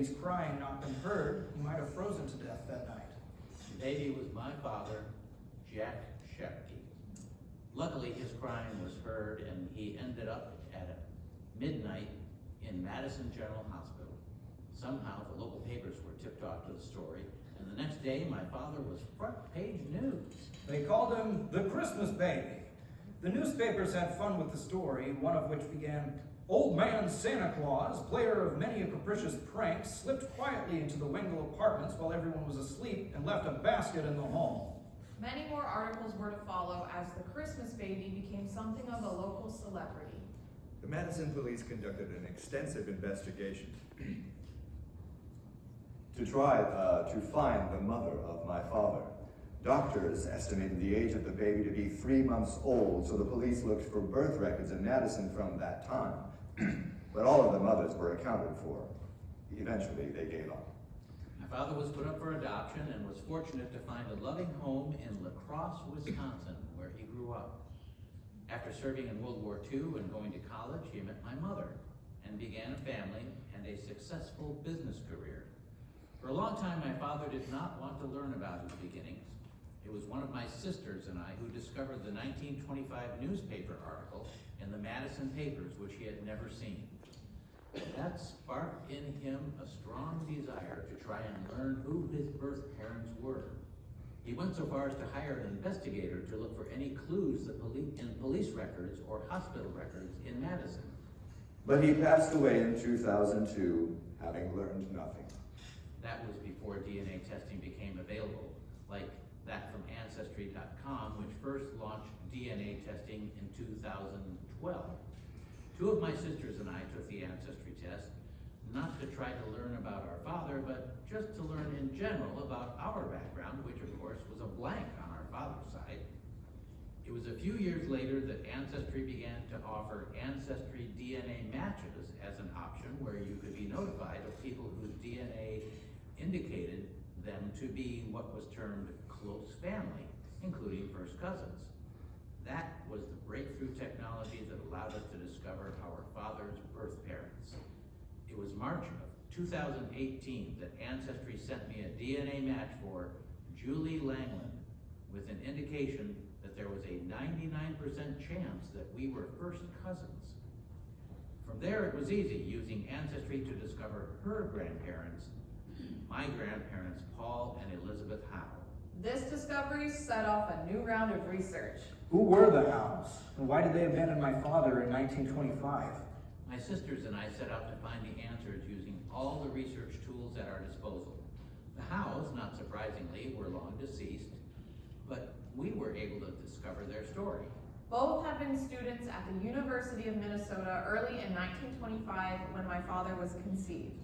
His crying not been heard, he might have frozen to death that night. The baby was my father, Jack Shepke. Luckily, his crying was heard, and he ended up at midnight in Madison General Hospital. Somehow, the local papers were tipped off to the story, and the next day, my father was front page news. They called him the Christmas baby. The newspapers had fun with the story, one of which began, "Old man Santa Claus, player of many a capricious prank, slipped quietly into the Wengel apartments while everyone was asleep and left a basket in the hall." Many more articles were to follow as the Christmas baby became something of a local celebrity. The Madison police conducted an extensive investigation to try to find the mother of my father. Doctors estimated the age of the baby to be 3 months old, so the police looked for birth records in Madison from that time. But all of the mothers were accounted for. Eventually, they gave up. My father was put up for adoption and was fortunate to find a loving home in La Crosse, Wisconsin, where he grew up. After serving in World War II and going to college, he met my mother and began a family and a successful business career. For a long time, my father did not want to learn about his beginnings. It was one of my sisters and I who discovered the 1925 newspaper article in the Madison papers, which he had never seen. That sparked in him a strong desire to try and learn who his birth parents were. He went so far as to hire an investigator to look for any clues in police records or hospital records in Madison. But he passed away in 2002, having learned nothing. That was before DNA testing became available, like that from Ancestry.com, which first launched DNA testing in 2012. Two of my sisters and I took the Ancestry test, not to try to learn about our father, but just to learn in general about our background, which of course was a blank on our father's side. It was a few years later that Ancestry began to offer Ancestry DNA matches as an option where you could be notified of people whose DNA indicated them to be what was termed close family, including first cousins. That was the breakthrough technology that allowed us to discover our father's birth parents. It was March of 2018 that Ancestry sent me a DNA match for Julie Langland with an indication that there was a 99% chance that we were first cousins. From there, it was easy using Ancestry to discover her grandparents, my grandparents, Paul and Elizabeth Howe. This discovery set off a new round of research. Who were the Howes, and why did they abandon my father in 1925? My sisters and I set out to find the answers using all the research tools at our disposal. The Howes, not surprisingly, were long deceased, but we were able to discover their story. Both had been students at the University of Minnesota early in 1925 when my father was conceived.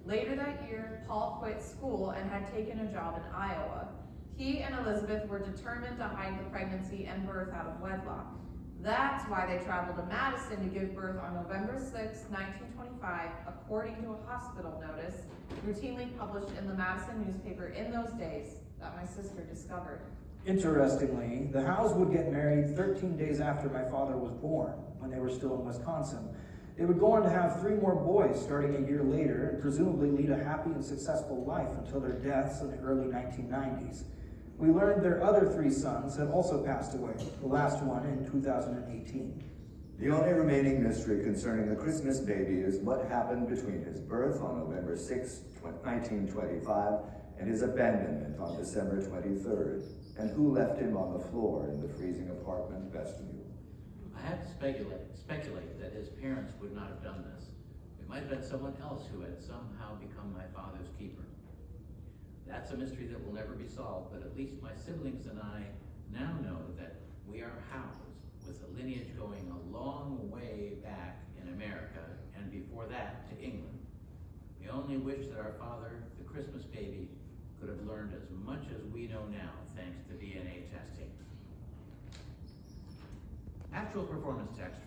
Later that year, Paul quit school and had taken a job in Iowa. He and Elizabeth were determined to hide the pregnancy and birth out of wedlock. That's why they traveled to Madison to give birth on November 6, 1925, according to a hospital notice routinely published in the Madison newspaper in those days that my sister discovered. Interestingly, the Howes would get married 13 days after my father was born, when they were still in Wisconsin. They would go on to have 3 more boys starting a year later and presumably lead a happy and successful life until their deaths in the early 1990s. We learned their other 3 sons had also passed away, the last one in 2018. The only remaining mystery concerning the Christmas baby is what happened between his birth on November 6, 1925, and his abandonment on December 23rd, and who left him on the floor in the freezing apartment vestibule. I had to speculate that his parents would not have done this. It might have been someone else who had somehow become my father's keeper. That's a mystery that will never be solved, but at least my siblings and I now know that we are Howes, with a lineage going a long way back in America, and before that to England. We only wish that our father, the Christmas baby, could have learned as much as we know now thanks to DNA testing. Actual performance text